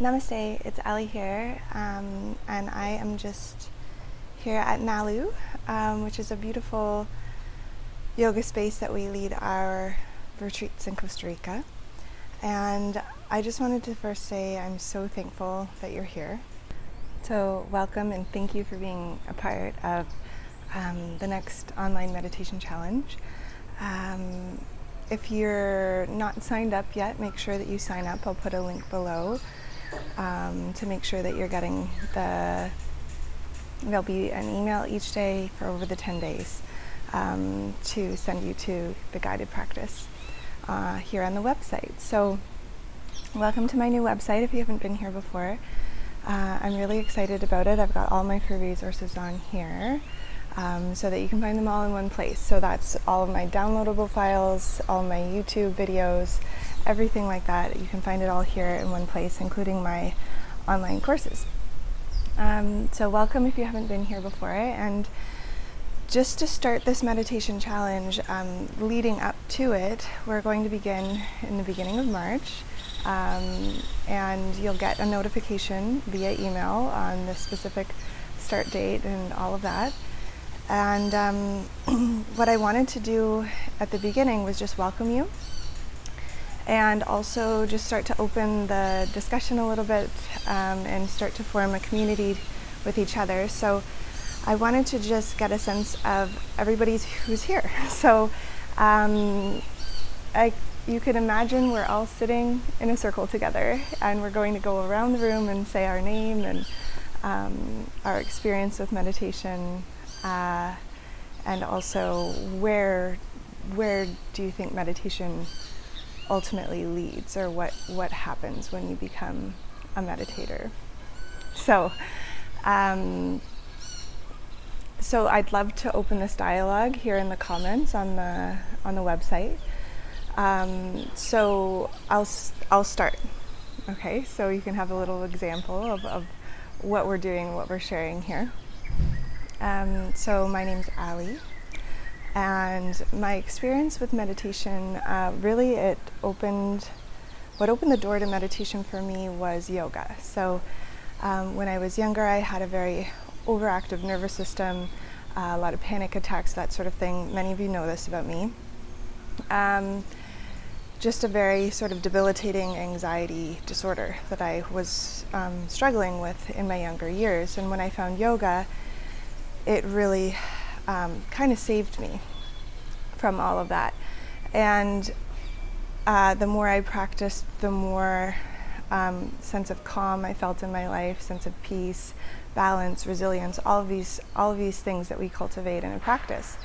Namaste, it's Ali here, and I am just here at Nalu, which is a beautiful yoga space that we lead our retreats in Costa Rica. And I just wanted to first say I'm so thankful that you're here. So welcome and thank you for being a part of the next online meditation challenge. If you're not signed up yet, make sure that you sign up. I'll put a link below to make sure that you're getting there'll be an email each day for over the 10 days to send you to the guided practice here on the website. So welcome to my new website if you haven't been here before. I'm really excited about it. I've got all my free resources on here so that you can find them all in one place. So that's all of my downloadable files, all my YouTube videos, everything like that. You can find it all here in one place, including my online courses. So welcome if you haven't been here before. And just to start this meditation challenge, leading up to it, we're going to begin in the beginning of March. And you'll get a notification via email on the specific start date and all of that. And what I wanted to do at the beginning was just welcome you and also just start to open the discussion a little bit and start to form a community with each other. So I wanted to just get a sense of everybody who's here. So you can imagine we're all sitting in a circle together and we're going to go around the room and say our name and our experience with meditation and also where do you think meditation ultimately leads, or what happens when you become a meditator. So so I'd love to open this dialogue here in the comments on the website. So I'll start. Okay, so you can have a little example of what we're doing, what we're sharing here. So my name's Ali, and my experience with meditation, really what opened the door to meditation for me was yoga. So when I was younger, I had a very overactive nervous system, a lot of panic attacks, that sort of thing. Many of you know this about me. Just a very sort of debilitating anxiety disorder that I was struggling with in my younger years. And when I found yoga, it really kind of saved me from all of that. And the more I practiced, the more sense of calm I felt in my life, sense of peace, balance, resilience, all of these things that we cultivate in a practice.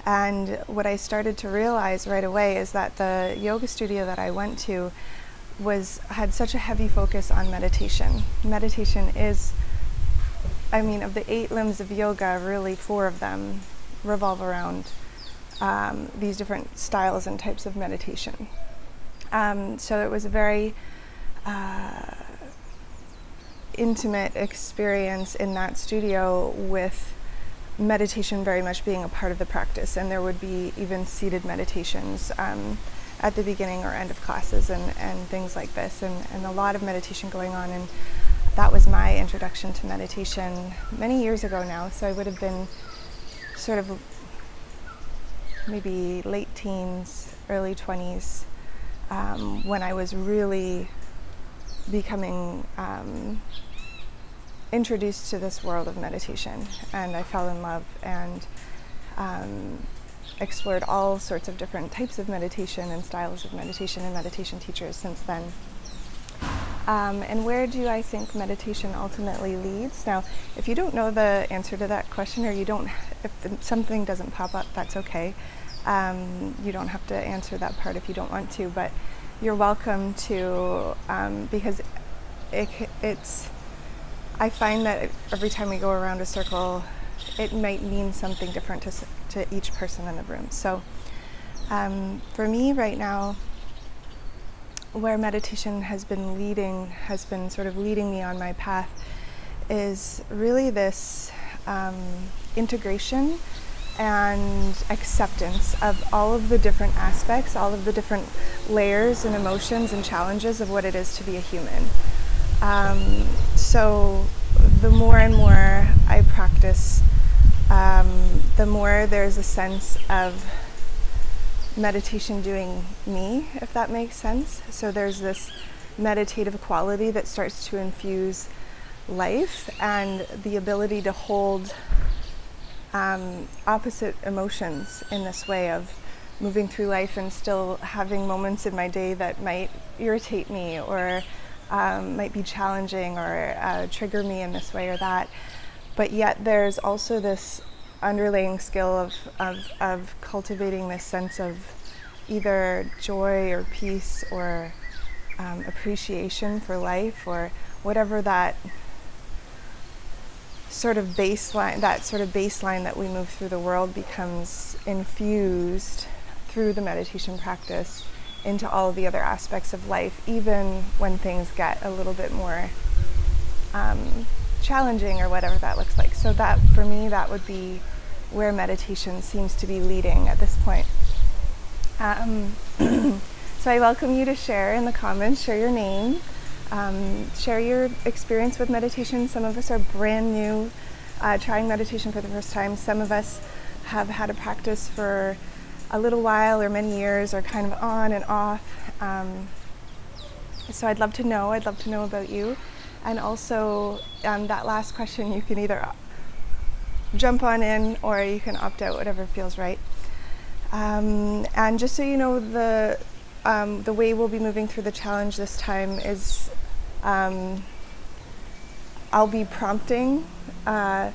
And what I started to realize right away is that the yoga studio that I went to had such a heavy focus on meditation. Meditation is, of the 8 limbs of yoga, really 4 of them revolve around these different styles and types of meditation. So it was a very intimate experience in that studio, with meditation very much being a part of the practice. And there would be even seated meditations at the beginning or end of classes and things like this, and a lot of meditation going on. And that was my introduction to meditation many years ago now. So I would have been sort of maybe late teens, early 20s, when I was really becoming introduced to this world of meditation. And I fell in love and explored all sorts of different types of meditation and styles of meditation and meditation teachers since then. And where do I think meditation ultimately leads? Now, if you don't know the answer to that question, or if something doesn't pop up, that's okay. You don't have to answer that part if you don't want to, but you're welcome to, because I find that every time we go around a circle, it might mean something different to each person in the room. So for me right now, where meditation has been sort of leading me on my path, is really this integration and acceptance of all of the different aspects, all of the different layers and emotions and challenges of what it is to be a human. So the more and more I practice, the more there's a sense of meditation doing me, if that makes sense. So there's this meditative quality that starts to infuse life and the ability to hold opposite emotions in this way of moving through life and still having moments in my day that might irritate me or might be challenging or trigger me in this way or that. But yet there's also this underlying skill of cultivating this sense of either joy or peace or appreciation for life or whatever that sort of baseline that we move through the world becomes infused through the meditation practice into all of the other aspects of life, even when things get a little bit more challenging or whatever that looks like. So that, for me, that would be where meditation seems to be leading at this point. So I welcome you to share in the comments, share your name, share your experience with meditation. Some of us are brand new, trying meditation for the first time. Some of us have had a practice for a little while or many years or kind of on and off. So I'd love to know about you. And also that last question, you can either jump on in or you can opt out, whatever feels right. And just so you know, the way we'll be moving through the challenge this time is I'll be prompting a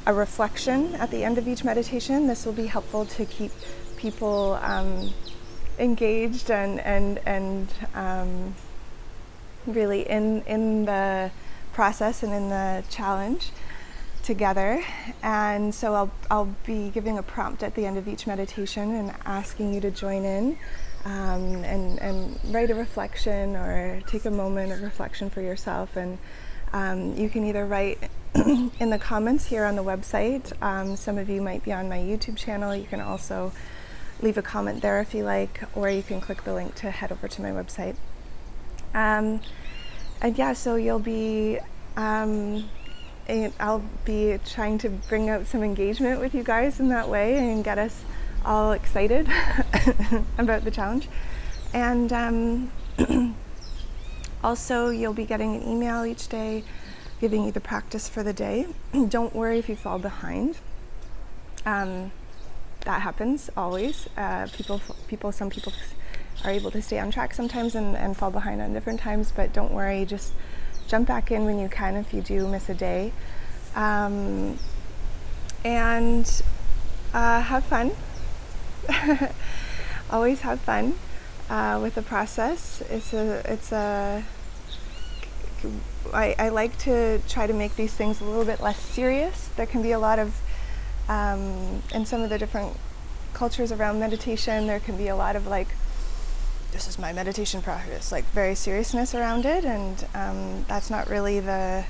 reflection at the end of each meditation. This will be helpful to keep people engaged and really in the process and in the challenge together. And so I'll be giving a prompt at the end of each meditation and asking you to join in and write a reflection or take a moment of reflection for yourself. And you can either write in the comments here on the website. Some of you might be on my YouTube channel. You can also leave a comment there if you like, or you can click the link to head over to my website. And yeah, so you'll be I'll be trying to bring out some engagement with you guys in that way and get us all excited about the challenge. And also you'll be getting an email each day giving you the practice for the day. Don't worry if you fall behind. That happens always. Some people are able to stay on track sometimes and fall behind on different times, but don't worry, just jump back in when you can if you do miss a day. And have fun. Always have fun with the process. I like to try to make these things a little bit less serious. There can be a lot of, in some of the different cultures around meditation, there can be a lot of like, this is my meditation practice, like very seriousness around it, and that's not really the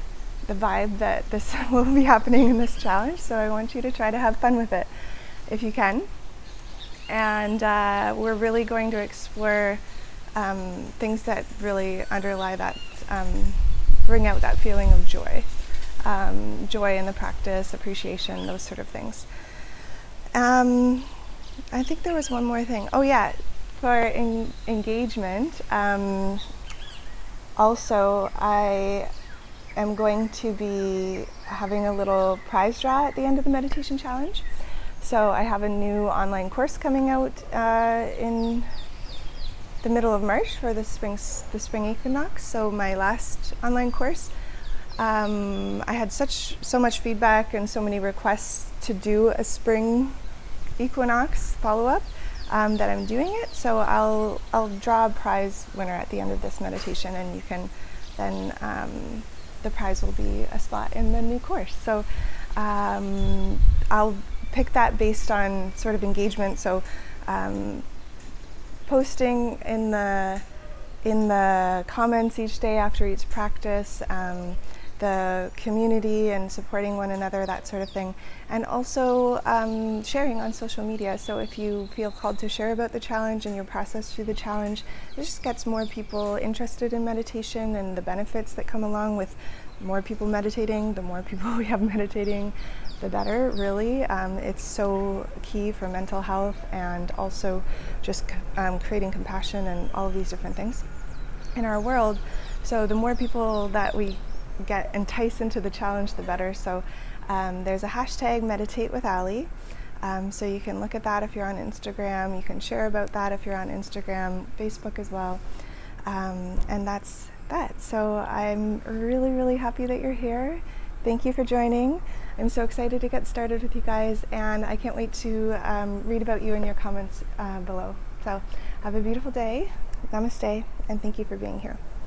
vibe that this will be happening in this challenge. So I want you to try to have fun with it if you can. And we're really going to explore things that really underlie that, bring out that feeling of joy. Joy in the practice, appreciation, those sort of things. I think there was one more thing. Oh yeah, for engagement, also I am going to be having a little prize draw at the end of the meditation challenge. So I have a new online course coming out in the middle of March for the spring equinox. So my last online course, I had so much feedback and so many requests to do a spring equinox follow-up that I'm doing it. So I'll draw a prize winner at the end of this meditation, and you can then the prize will be a spot in the new course. So I'll pick that based on sort of engagement. So posting in the comments each day after each practice, the community and supporting one another, that sort of thing. And also sharing on social media. So if you feel called to share about the challenge and your process through the challenge, it just gets more people interested in meditation and the benefits that come along with more people meditating. The more people we have meditating, the better, really. It's so key for mental health and also just creating compassion and all of these different things in our world. So the more people that we get enticed into the challenge, the better. So there's a hashtag Meditate with Ali. So you can look at that if you're on Instagram. You can share about that if you're on Instagram, Facebook as well. And that's that. So I'm really, really happy that you're here. Thank you for joining. I'm so excited to get started with you guys, and I can't wait to read about you in your comments below. So have a beautiful day. Namaste, and thank you for being here.